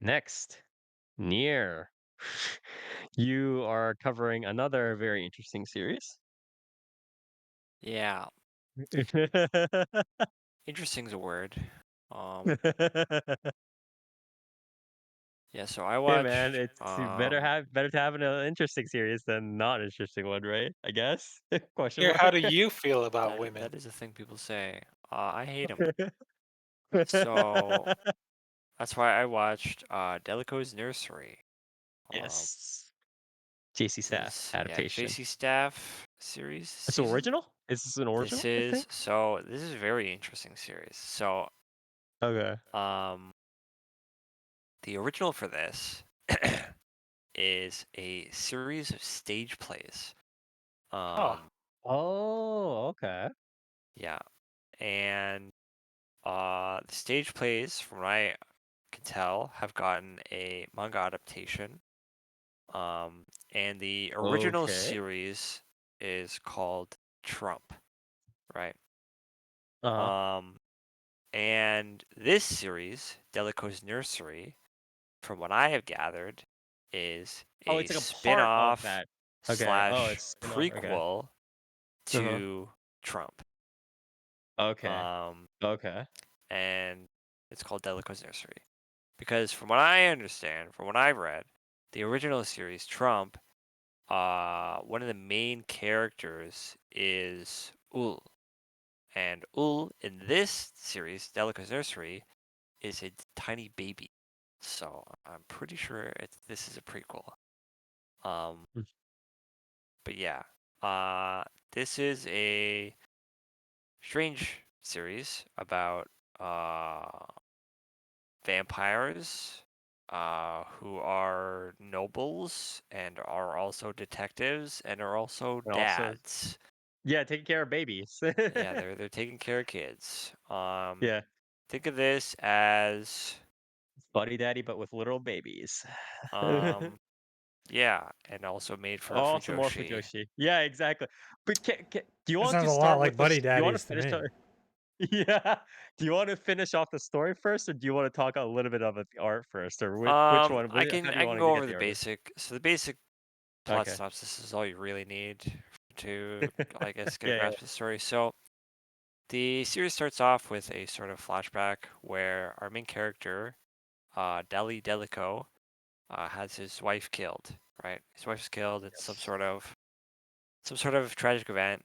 Next, Near. You are covering another very interesting series. Yeah, interesting's a word. Um, yeah, so I Hey man, watched, it's better to have an interesting series than not interesting one, right? I guess? Question Here, how mark. do you feel about that women? is a thing people say. I hate them. So that's why I watched Delico's Nursery. Um, Yes. JC Staff yeah, adaptation. JC Staff series It's season. original? Is this an This original, I is think? this is a very interesting series. So Okay. um, the original for this is a series of stage plays. Oh, Um, Oh, okay. yeah, and the stage plays, from what I can tell, have gotten a manga adaptation. Um, and the original Okay. series is called Trump, right? Uh-huh. Um, and this series, Delico's Nursery, from what I have gathered, is Oh, a it's like a part of spin-off that. Okay. Oh, slash it's spin-off. Okay. prequel Uh-huh. to Trump. Okay. Um, Okay. and it's called Delico's Nursery. Because from what I understand, from what I've read, the original series, Trump, one of the main characters is Ul. And Ul in this series, Delica's Nursery, is a tiny baby. So I'm pretty sure this is a prequel. Um, Mm. but yeah, uh, this is a strange series about vampires who are nobles and are also detectives and are also And also, dads. yeah, taking care of babies. Yeah, they're taking care of kids. Yeah. Think of this as Buddy daddy, but with little babies. um, yeah, and also made for Also more Fujoshi. Fujoshi. Yeah, exactly. But do you That want to sounds a lot start like with this? Buddy Do you want to Daddies to finish? me. Yeah. Do you want to finish off the story first, or do you want to talk a little bit about the art first, or which one? How do you I can want to go get over the the artist? basic. So the basic plot Okay. synopsis is all you really need to, I guess, get a Yeah, yeah. grasp of the story. So the series starts off with a sort of flashback where our main character, Deli Delico, has his wife killed. Right, his wife's killed. It's Yes. some sort of tragic event.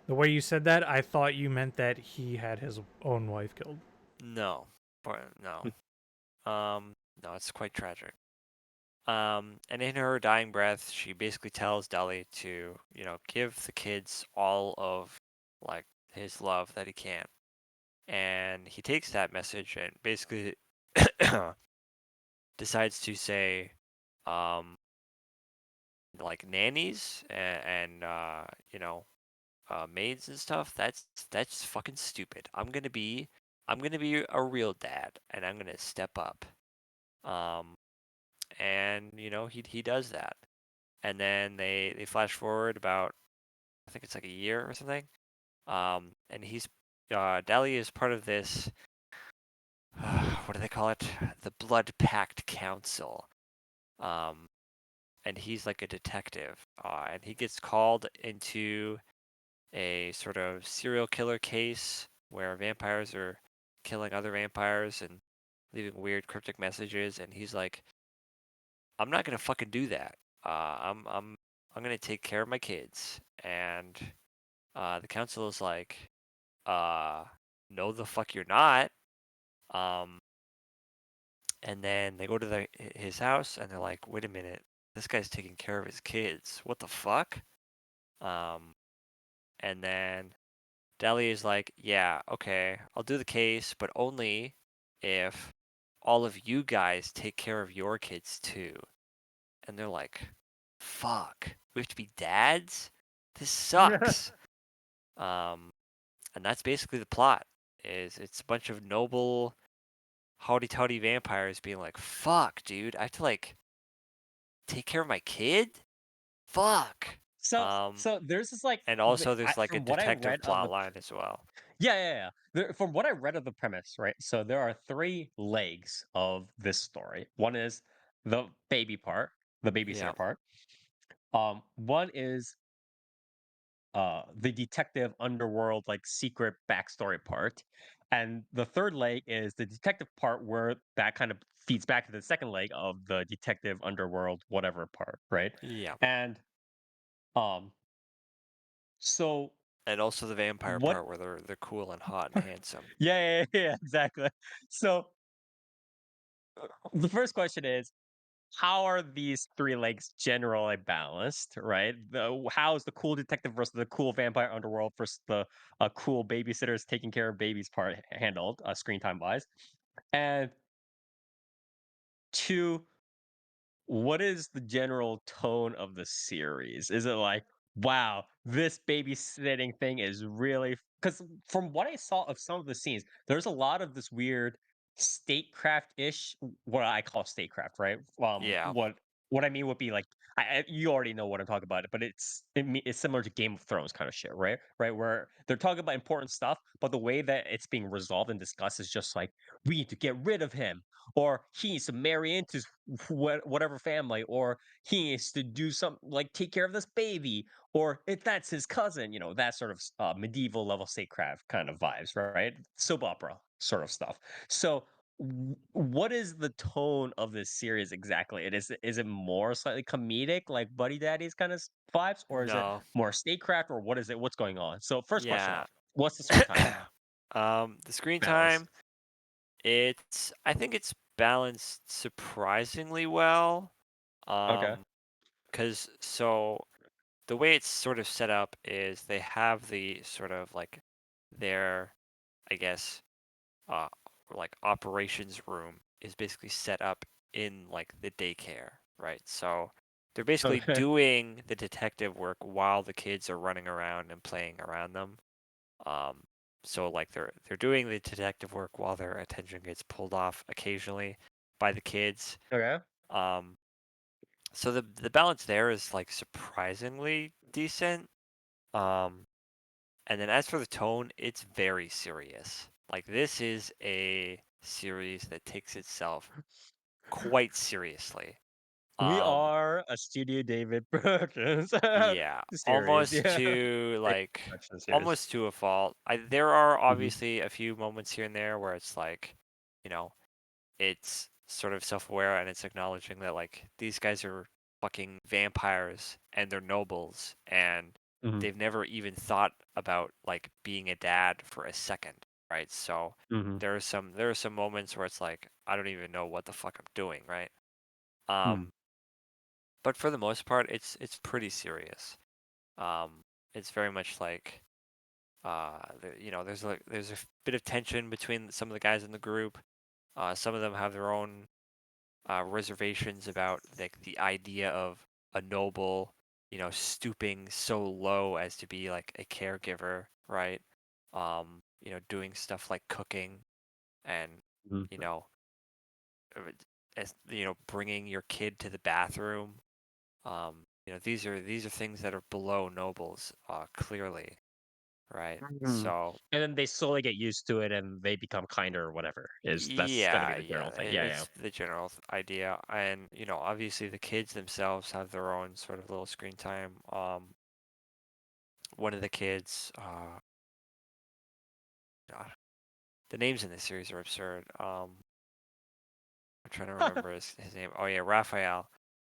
The way you said that, I thought you meant that he had his own wife killed. No, but no, no, it's quite tragic. And in her dying breath, she basically tells Deli to, give the kids all of like his love that he can. And he takes that message and basically decides to say, um, like nannies and maids and stuff. That's fucking stupid. I'm gonna be a real dad, and I'm gonna step up. Um, and he does that. And then they flash forward about, I think it's like a year or something. And he's Dali is part of this. What do they call it? The Blood Pact Council. Um, and he's like a detective, and he gets called into a sort of serial killer case where vampires are killing other vampires and leaving weird cryptic messages. And he's like, I'm not gonna fucking do that. I'm gonna take care of my kids. And the council is like, uh, no, the fuck you're not. Um, and then they go to his house and they're like, wait a minute, this guy's taking care of his kids. What the fuck? Um, and then Deli is like, yeah, okay, I'll do the case, but only if all of you guys take care of your kids too. And they're like, fuck, we have to be dads? This sucks. Um, and that's basically the plot. Is it's a bunch of noble, howdy-towdy vampires being like, "Fuck, dude, I have to like take care of my kid. Fuck." So Um, so there's this like and also there's like a from what I detective read of plot the line as well. Yeah. From what I read of the premise, right? So there are three legs of this story. One is the baby part, the Yeah. babysitter part. One is the detective underworld like secret backstory part, and the third leg is the detective part where that kind of feeds back to the second leg of the detective underworld whatever part, right? Yeah. And um, so And also the vampire what? part where they're cool and hot and handsome. Yeah, exactly. So the first question is, how are these three legs generally balanced, right? How is the cool detective versus the cool vampire underworld versus the cool babysitters taking care of babies part handled, screen time wise? And two, what is the general tone of the series? Is it like, wow, this babysitting thing is really, because from what I saw of some of the scenes, there's a lot of this weird statecraft-ish, what I call statecraft, right? Yeah. What I mean would be like, you already know what I'm talking about, but it's similar to Game of Thrones kind of shit, right? Right, where they're talking about important stuff, but the way that it's being resolved and discussed is just like, we need to get rid of him, or he needs to marry into whatever family, or he needs to do something like take care of this baby, or if that's his cousin, that sort of medieval level statecraft kind of vibes, right? Soap opera sort of stuff. So, what is the tone of this series exactly? Is it more slightly comedic, like Buddy Daddy's kind of vibes, or is it No. more statecraft, or what is it? What's going on? So, first question Yeah. off, what's the screen time The screen balance? time, I think it's balanced surprisingly well. Okay. Because so the way it's sort of set up is they have the sort of like their, I guess, uh, like operations room is basically set up in like the daycare, right? So they're basically Okay. doing the detective work while the kids are running around and playing around them. Um, so like they're doing the detective work while their attention gets pulled off occasionally by the kids. Okay. Um, so the balance there is like surprisingly decent. Um, and then as for the tone, it's very serious. Like this is a series that takes itself quite seriously. We Um, are a Studio David Perkins yeah, series. Yeah. Production series. almost to a fault. There are Mhm. obviously a few moments here and there where it's like, you know, it's sort of self-aware and it's acknowledging that like these guys are fucking vampires and they're nobles and Mhm. they've never even thought about like being a dad for a second, right? So Mhm. there are some moments where it's like I don't even know what the fuck I'm doing, right? Mhm. Um, but for the most part, it's pretty serious. It's very much like there's a bit of tension between some of the guys in the group. Some of them have their own reservations about like the idea of a noble, stooping so low as to be like a caregiver, right? Doing stuff like cooking and Mhm. you know, uh, bringing your kid to the bathroom. These are things that are below nobles, clearly, right? Mhm. So And then they slowly get used to it and they become kinder or whatever. That's gonna be yeah, the yeah, general thing. Yeah, yeah. it's the general idea, and obviously the kids themselves have their own sort of little screen time. One of the kids, God, the names in this series are absurd. I'm trying to remember his name. Oh yeah, Raphael.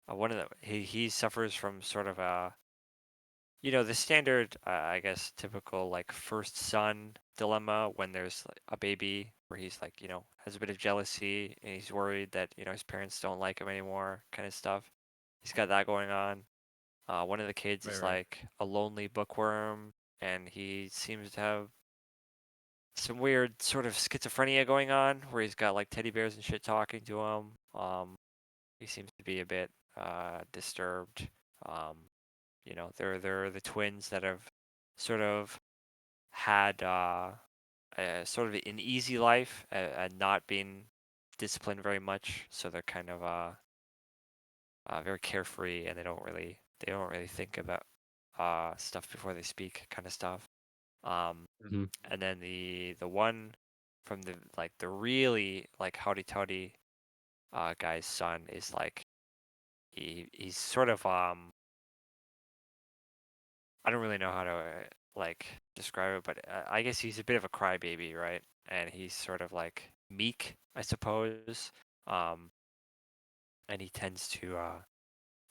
One of the he suffers from sort of a the standard, I guess, typical like first son dilemma when there's like, a baby where he's like, has a bit of jealousy and he's worried that, his parents don't like him anymore, kind of stuff. He's got that going on. One of the kids Right, is right. like a lonely bookworm and he seems to have some weird sort of schizophrenia going on where he's got like teddy bears and shit talking to him. He seems to be a bit disturbed. Um, they're the twins that have sort of had sort of an easy life and not being disciplined very much, so they're kind of very carefree and they don't really think about stuff before they speak, kind of stuff. Mhm. And then the one from the really like howdy toddy guy's son is like he's sort of I don't really know how to like describe it, but I guess he's a bit of a crybaby, right? And he's sort of like meek, I suppose. And he tends to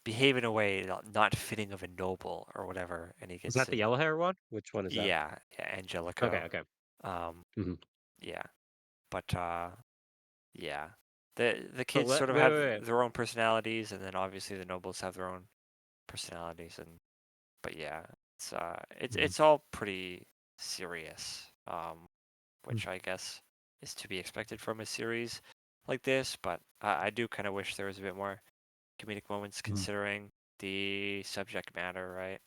behave in a way not fitting of a noble or whatever. And he Is gets that the in, yellow hair one? Which one is that? yeah, Angelico. Okay. Um, Mhm. yeah, but yeah, the So kids sort of wait, have wait, wait. their own personalities, and then obviously the nobles have their own personalities, but yeah, Mhm. it's all pretty serious, Mm. which I guess is to be expected from a series like this. But I do kind of wish there was a bit more comedic moments Mhm. considering the subject matter, right?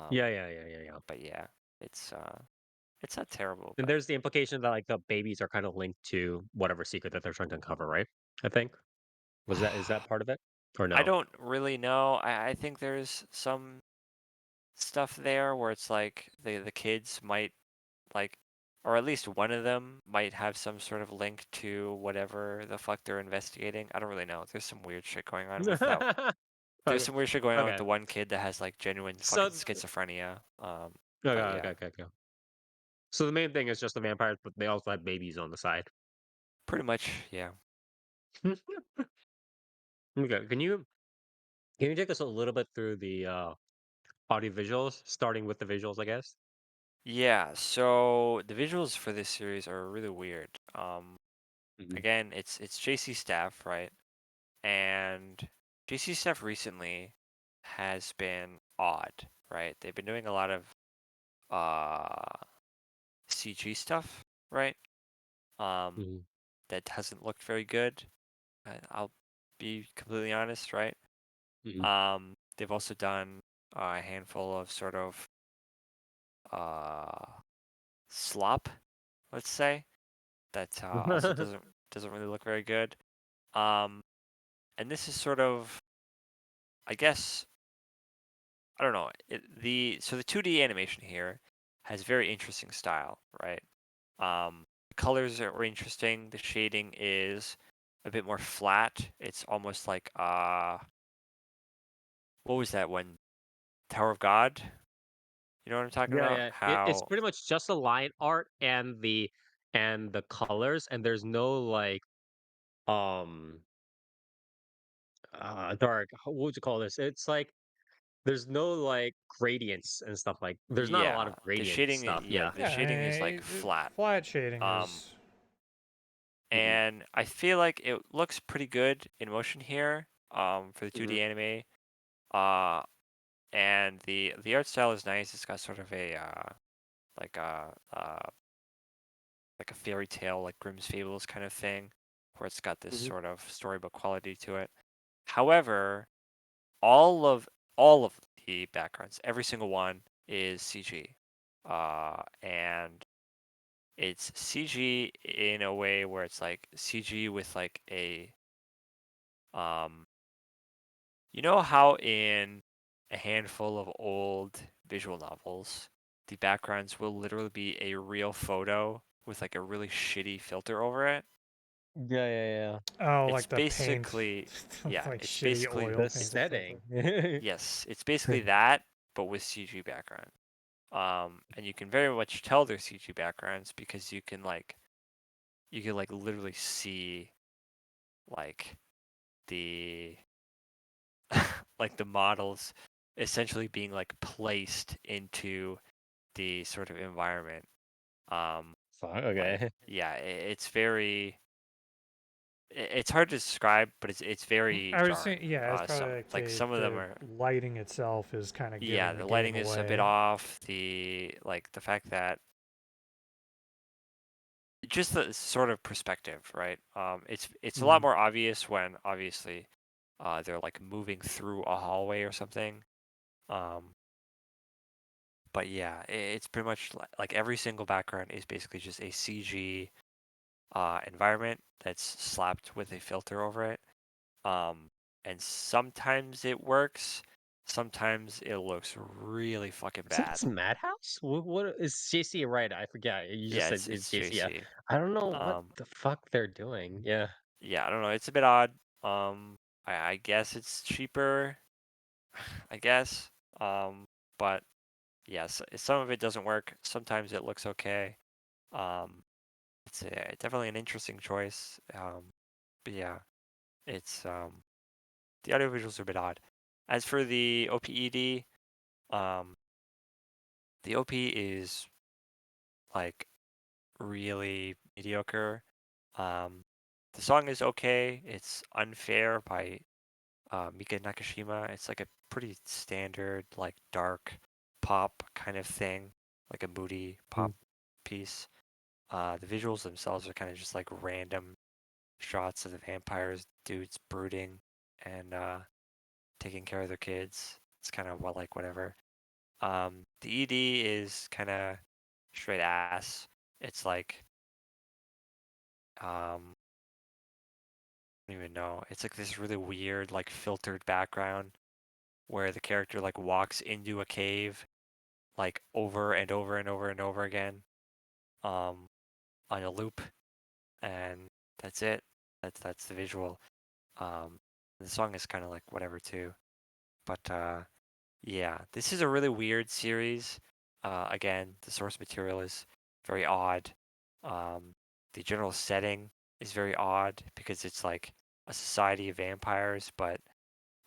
Yeah. But yeah, it's not terrible, And but there's the implication that like the babies are kind of linked to whatever secret that they're trying to uncover, right? I think. Is that part of it? Or I no? don't really know. I think there's some stuff there where it's like the kids might like, or at least one of them might have some sort of link to whatever the fuck they're investigating. I don't really know. There's some weird shit going on with that. There's Okay. some weird shit going on with Okay. the one kid that has like genuine So fucking schizophrenia. okay, But yeah, okay. So the main thing is just the vampires, but they also have babies on the side. pretty much, yeah. Okay. Can you take us a little bit through the audio visuals, starting with the visuals, I guess? Yeah, so the visuals for this series are really weird. Mhm. Again, it's JC Staff, right? And JC Staff recently has been odd, right? They've been doing a lot of CG stuff, right? Mhm. That hasn't looked very good. I'll be completely honest, right? Mhm. They've also done a handful of sort of slop, let's say, that also doesn't really look very good. And this is sort of, I guess, I don't know. So the 2D animation here has very interesting style, right? The colors are interesting. The shading is a bit more flat. It's almost like what was that one? Tower of God? You know what I'm talking about? Yeah. It's How pretty much just the line art and the colors, and there's no like um dark. What would you call this? It's like there's no like gradients and stuff like. There's not a lot yeah, of gradient stuff. Yeah. the shading is like Yeah, flat. flat shading Um is. Mhm. and I feel like it looks pretty good in motion here for the 2D Mhm. anime. Uh and the art style is nice. It's got sort of a like a like a fairy tale, like Grimm's Fables kind of thing, where it's got this Mhm. sort of storybook quality to it. However, all of the backgrounds, every single one is CG, and it's CG in a way where it's like CG with like a um, you know how in a handful of old visual novels, the backgrounds will literally be a real photo with like a really shitty filter over it. Yeah. Oh, It's like the paint, basically, yeah, like it's shitty basically, oil The paint and stuff setting. like. yes, it's basically that, but with CG background. And you can very much tell they're CG backgrounds because you can like literally see like the like the models essentially being like placed into the sort of environment. Fuck. Like Okay. yeah, it's very it's hard to describe, but it's very I was jarring. saying, yeah, it's probably Some of them the are lighting itself is kind of yeah, giving the the game lighting is a bit away. off. The fact that just the sort of perspective, right? It's a lot Mhm. more obvious when obviously they're like moving through a hallway or something. Um, but yeah, it's pretty much like every single background is basically just a CG environment that's slapped with a filter over it. And sometimes it works, sometimes it looks really fucking Isn't bad. this Madhouse? What is JC right? I forget. You just Yeah, said it's JC. Yeah. JC. I don't know what Um, the fuck they're doing. Yeah. yeah, I don't know. It's a bit odd. I guess it's cheaper. I guess. But yes, some of it doesn't work. Sometimes it looks okay. It's definitely an interesting choice. But yeah, it's the audio visuals are a bit odd. As for the OPED, um, the OP is like really mediocre. The song is okay. It's Unfair by Mika Nakashima. It's like a pretty standard, like dark pop kind of thing, like a moody pop piece. The visuals themselves are kind of just like random shots of the vampires, dudes brooding and taking care of their kids. It's kind of like whatever. The ED is kind of straight ass. It's like I don't even know. It's like this really weird, like filtered background where the character like walks into a cave like over and over and over and over again on a loop, and that's it. That's the visual. The song is kind of like whatever too. But yeah, this is a really weird series. Again, the source material is very odd. The general setting is very odd because it's like a society of vampires, but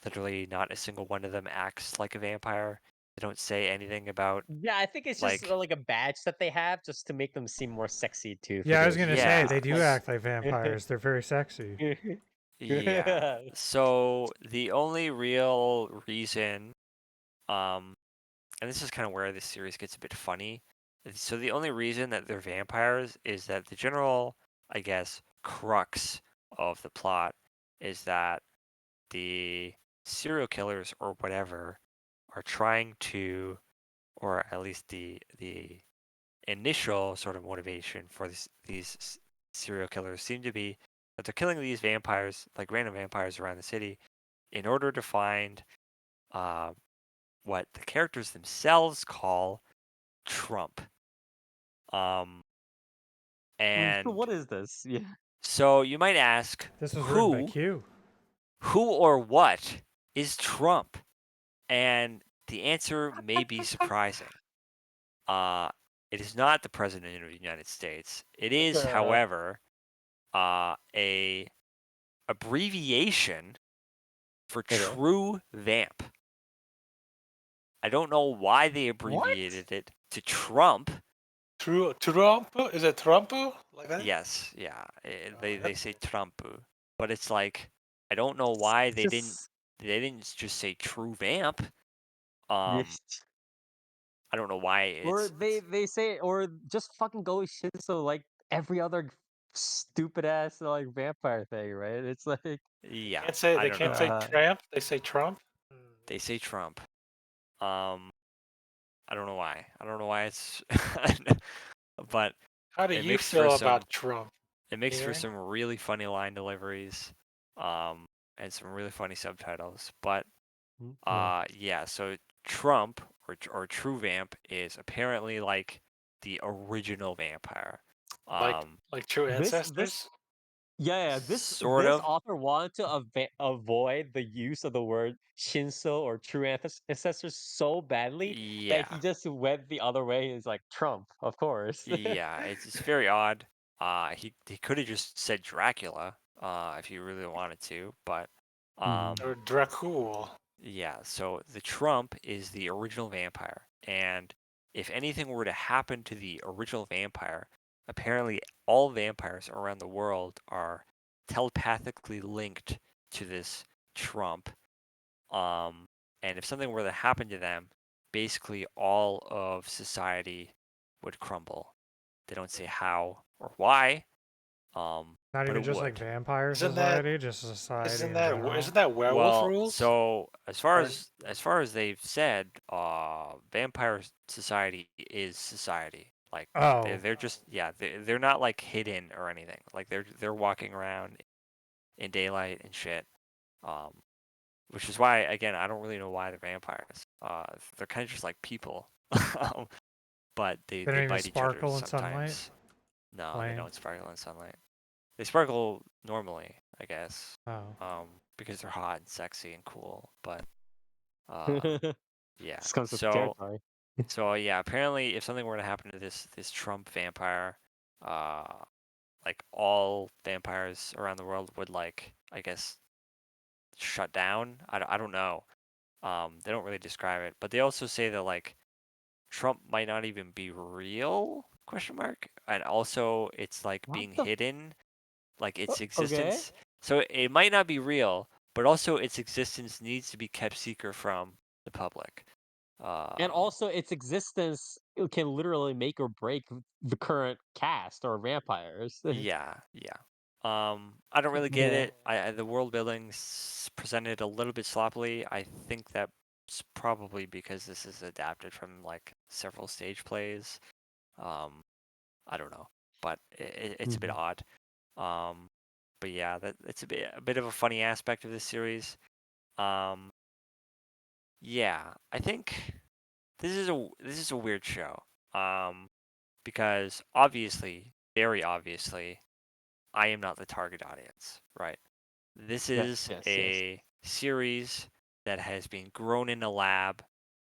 literally not a single one of them acts like a vampire. They don't say anything about Yeah, I think it's just like like a badge that they have just to make them seem more sexy too. For Yeah, I was those gonna who say yeah, they do like. act like vampires. They're very sexy. yeah. So the only real reason, and this is kind of where this series gets a bit funny. So the only reason that they're vampires is that the general, I guess, crux of the plot is that the serial killers or whatever are trying to, or at least the initial sort of motivation for these serial killers seem to be that they're killing these vampires, like random vampires around the city, in order to find uh, what the characters themselves call Trump. And What is this? Yeah. so you might ask, This was written by who Q. or what is Trump? And the answer may be surprising. It is not the President of the United States. It is, however, a abbreviation for Okay. True Vamp. I don't know why they What? abbreviated it to Trump. Trump? Is it Trump? Like that? Yes, yeah. They that's- say Trump, but it's like I don't know why It's they just- didn't just say True Vamp. I don't know why Or it's they say, or just fucking go Shinso like every other stupid ass like vampire thing, right? It's like yeah. Can't say I they don't can't know. say Trump. They say Trump. They say Trump. I don't know why. I don't know why it's but How do it you makes feel for about some Trump? it makes for Peter? some really funny line deliveries and some really funny subtitles. But yeah, so Trump or True Vamp is apparently like the original vampire. Like true this ancestors? yeah, Sort this of. author wanted to avoid the use of the word Shinso or true ancestors so badly that he Yeah. just went the other way. He's like Trump, of course. Yeah, it's very odd. He could have just said Dracula, if he really wanted to, but Or Dracul? yeah, so the Trump is the original vampire, and if anything were to happen to the original vampire, apparently all vampires around the world are telepathically linked to this Trump. And if something were to happen to them, basically all of society would crumble. They don't say how or why, Not but even it just like would. vampire Isn't that society, just society isn't in that general. isn't that werewolf Well, rules? so as far Or- as they've said, vampire society is society. Like Oh, they're just they're not like hidden or anything. Like they're walking around in daylight and shit. which is why, again, I don't really know why they're vampires. They're kind of just like people, but they They don't even bite each other sparkle in sunlight. sometimes. No, they Lame. don't sparkle in sunlight. They sparkle normally, I guess, Oh. because they're hot and sexy and cool. But yeah, This comes with the so territory. yeah, apparently, if something were to happen to this Trump vampire, like all vampires around the world would like, I guess, shut down. I don't know. They don't really describe it, but they also say that like Trump might not even be real? Question mark. And also, it's like What being the? hidden, like its Okay. existence. So it might not be real, but also its existence needs to be kept secret from the public. And also, its existence can literally make or break the current cast or vampires. Yeah. I don't really get Yeah. it. The world building's presented a little bit sloppily. I think that's probably because this is adapted from like several stage plays. I don't know, but it's a bit Mhm. odd. But yeah, it's a bit of a funny aspect of this series. Yeah, I think this is a weird show. Because obviously, very obviously, I am not the target audience, right? This is Yes. a series that has been grown in a lab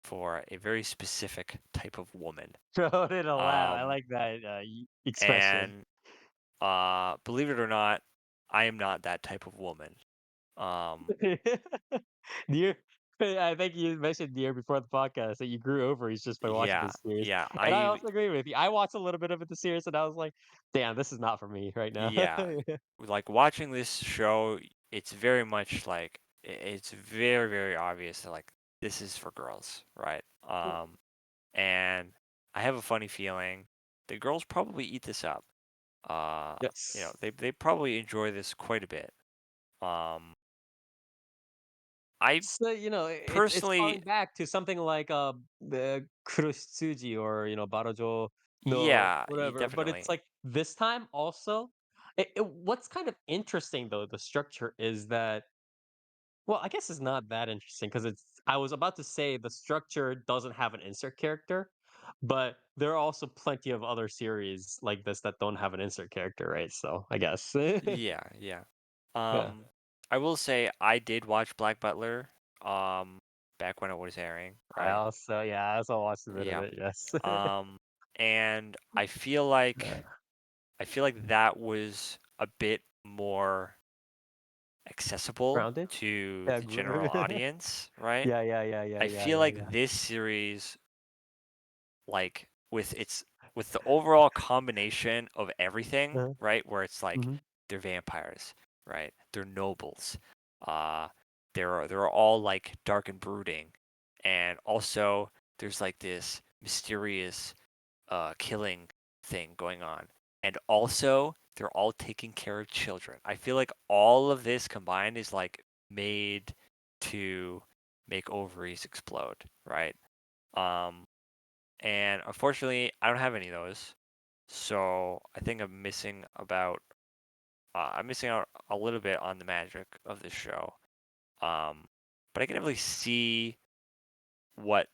for a very specific type of woman. Throw it in a lab. I Um, like that expression. and believe it or not, I am not that type of woman. Dear, I think you mentioned Dear before the podcast that you grew ovaries just by watching Yeah, this series, yeah, and I also agree with you. I watched a little bit of it the series, and I was like, "Damn, this is not for me right now." yeah. Like watching this show, it's very much like it's very, very obvious that like this is for girls, right? And I have a funny feeling the girls probably eat this up. Yes. They probably enjoy this quite a bit. Um, I So, it's personally, calling back to something like the Kurosutsuji or Barajo no yeah, whatever, but it's definitely. like this time also. What's kind of interesting though, the structure is that. Well, I guess it's not that interesting because it's. I was about to say the structure doesn't have an insert character, but there are also plenty of other series like this that don't have an insert character, right? So I guess. Yeah. Yeah. I will say I did watch Black Butler, um, back when it was airing, right? I also watched a bit of Yeah. it. Yes. And Yeah. I feel like that was a bit more accessible Grounded. to Yeah. the general audience, right? I feel Yeah. like this series, like with the overall combination of everything, Uh-huh. right? Where it's like Mhm. they're vampires, right? They're nobles. Uh, they're all like dark and brooding, and also there's like this mysterious killing thing going on, and also they're all taking care of children. I feel like all of this combined is like made to make ovaries explode, right? Um, and unfortunately, I don't have any of those. So I think I'm missing out a little bit on the magic of this show. But I can definitely see what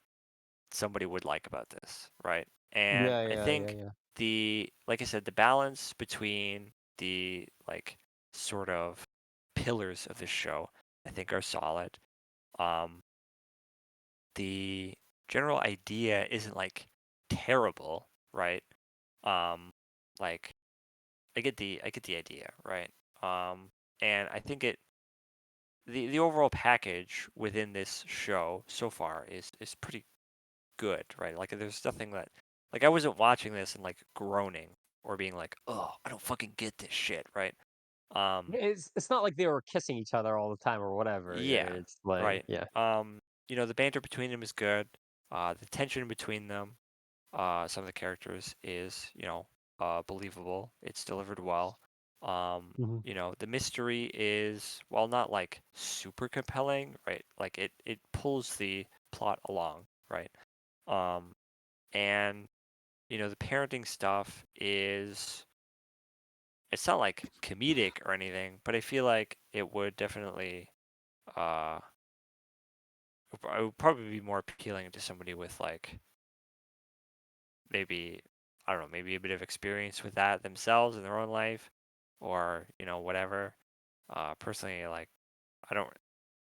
somebody would like about this, right? And I think Yeah. like I said, the balance between the like sort of pillars of this show, I think are solid. Um, the general idea isn't like terrible, right? Um, like I get the idea, right? And I think the overall package within this show so far is pretty good, right? Like there's nothing that like I wasn't watching this and like groaning or being like, oh, I don't fucking get this shit, right? It's not like they were kissing each other all the time or whatever. Yeah, It's like right. yeah. The banter between them is good. The tension between them, some of the characters is, believable. It's delivered well. Mhm. The mystery is, while not like super compelling, right? Like it pulls the plot along, right? Um, and the parenting stuff is it's not like comedic or anything, but I feel like it would definitely uh it would probably be more appealing to somebody with like maybe I don't know, maybe a bit of experience with that themselves in their own life, or whatever. Personally, like I don't,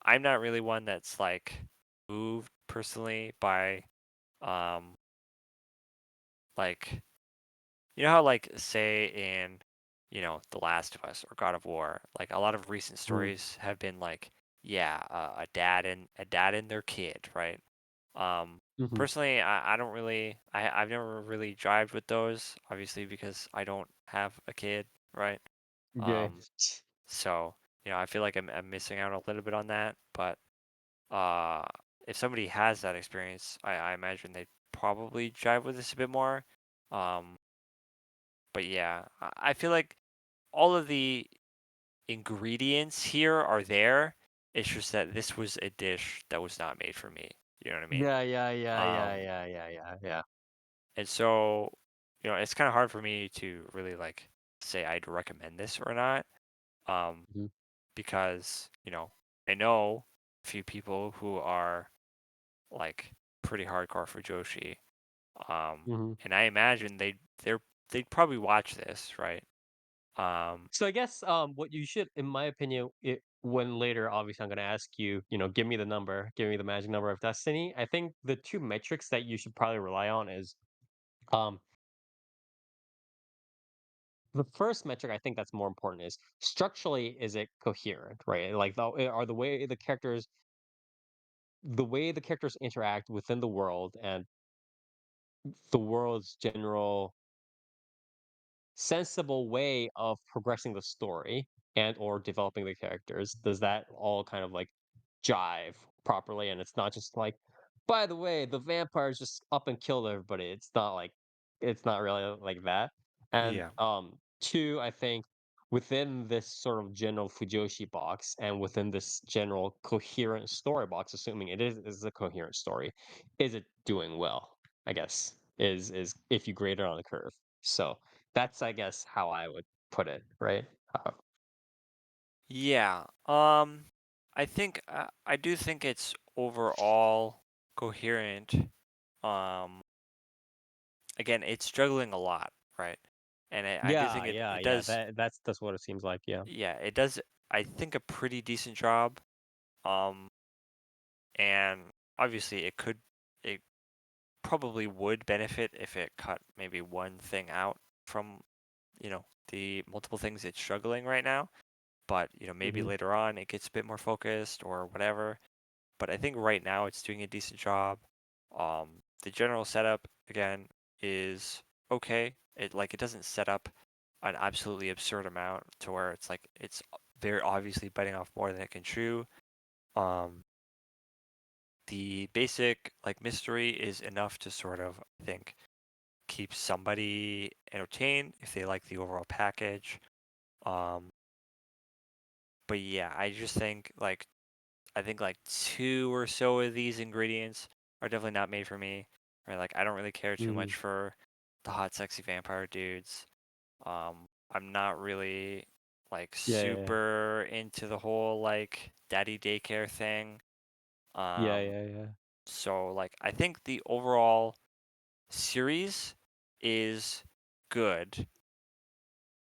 I'm not really one that's like moved personally by um like how like say in The Last of Us or God of War, like a lot of recent stories have been like yeah, a dad and their kid, right? Mhm. Personally, I don't really I've never really jived with those, obviously because I don't have a kid, right? Yeah. Um, so I feel like I'm missing out a little bit on that, but uh, if somebody has that experience, I imagine they'd probably jive with this a bit more. Um, but yeah, I feel like all of the ingredients here are there. It's just that this was a dish that was not made for me. You know what I mean? Yeah, yeah, yeah, yeah, Um, yeah, yeah, yeah, yeah. and so, it's kind of hard for me to really like say I'd recommend this or not. Um, Mhm. because, I know a few people who are like pretty hardcore for Joshi. Mhm. And I imagine they'd probably watch this, right? So I guess what you should, in my opinion, when later obviously I'm gonna ask you, give me the number, give me the magic number of destiny. I think the two metrics that you should probably rely on is um the first metric I think that's more important is structurally is it coherent, right? Like are the way the characters interact within the world and the world's general sensible way of progressing the story and or developing the characters, does that all kind of like jive properly? And it's not just like, by the way, the vampires just up and killed everybody. It's not really like that. And Yeah. two, I think within this sort of general Fujoshi box and within this general coherent story box, assuming is a coherent story, is it doing well? I guess is if you grade it on a curve. So that's, I guess, how I would put it, right? Yeah. I think I do think it's overall coherent. Um, Again, it's juggling a lot, right? And I do Yeah, think yeah, it yeah. does. That's what it seems like. Yeah. Yeah, it does. I think a pretty decent job. Um, and obviously it probably would benefit if it cut maybe one thing out from the multiple things it's struggling right now. But maybe Hmm. later on it gets a bit more focused or whatever. But I think right now it's doing a decent job. The general setup again is okay. It doesn't set up an absolutely absurd amount to where it's like it's very obviously biting off more than it can chew. Um, the basic like mystery is enough to sort of I think keep somebody entertained if they like the overall package. Um, but yeah, I just think like I think like two or so of these ingredients are definitely not made for me. Right? Like I don't really care too Hmm. much for the hot, sexy vampire dudes. I'm not really like Yeah, yeah, super into the whole like daddy daycare thing. yeah, Um, yeah, yeah, yeah. so like I think the overall series is good,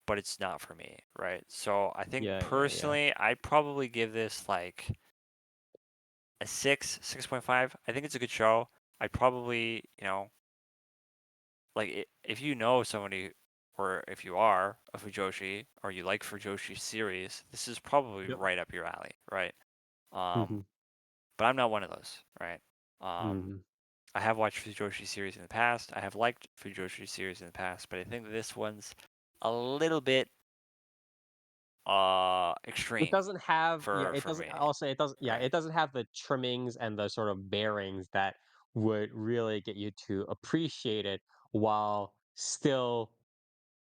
but it's not for me, right? So I think Yeah, yeah, yeah. personally, I probably give this like a 6.5. I think it's a good show. I'd probably, like if you know somebody or if you are a Fujoshi or you like Fujoshi series, this is probably Yep. right up your alley, right? Hmm. But I'm not one of those, right? Um, Hmm. I have watched Fujoshi series in the past. I have liked Fujoshi series in the past, but I think this one's a little bit It extreme doesn't have, yeah, for it for doesn't, me, also, it doesn't, yeah, right? it doesn't have the trimmings and the sort of bearings that would really get you to appreciate it while still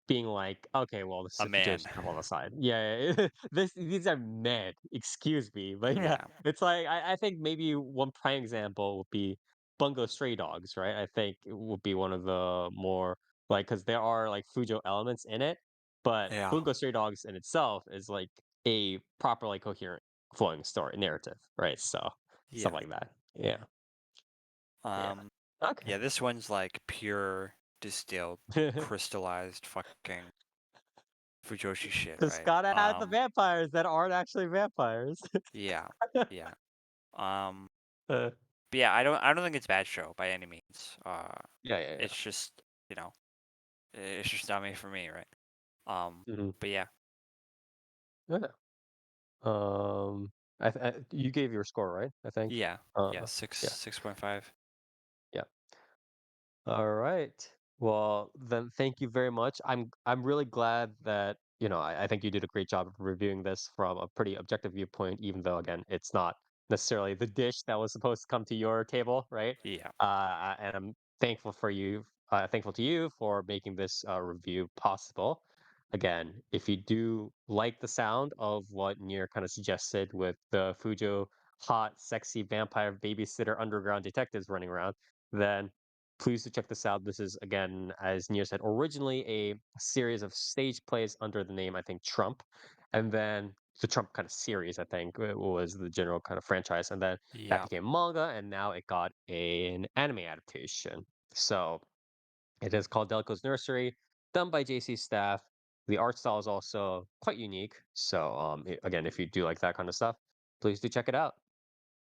being like, okay, well, this is A a Fujoshi man. stuff on the side. Yeah, yeah, yeah. These are men. Excuse me, but yeah, Yeah. it's like I think maybe one prime example would be Bungo Stray Dogs, right? I think it would be one of the more like because there are like Fujo elements in it, but Yeah. Bungo Stray Dogs in itself is like a properly coherent flowing story narrative, right? So stuff Yeah. like that. Yeah. Yeah. Um, Okay. yeah, this one's like pure distilled, crystallized fucking Fujoshi shit, Just right? gotta have the vampires that aren't actually vampires. Yeah, yeah. Um, Uh, but yeah, I don't think it's a bad show by any means. yeah. It's just, you know, it's just not made for me, right? Mhm. But yeah, Yeah. You gave your score, right? I think. yeah, Yeah. 6.5. Yeah. All right. Well, then thank you very much. I'm really glad that, I think you did a great job of reviewing this from a pretty objective viewpoint, even though again, it's not necessarily the dish that was supposed to come to your table, right? Yeah, And I'm thankful to you for making this review possible. Again, if you do like the sound of what Nier kind of suggested with the Fujo hot, sexy vampire babysitter underground detectives running around, then please do check this out. This is, again, as Nier said, originally a series of stage plays under the name, I think, Trump. And then the Trump kind of series, I think, was the general kind of franchise. And then that yeah. became manga, and now it got an anime adaptation. So it is called Delco's Nursery, done by JC staff. The art style is also quite unique. So, again, if you do like that kind of stuff, please do check it out.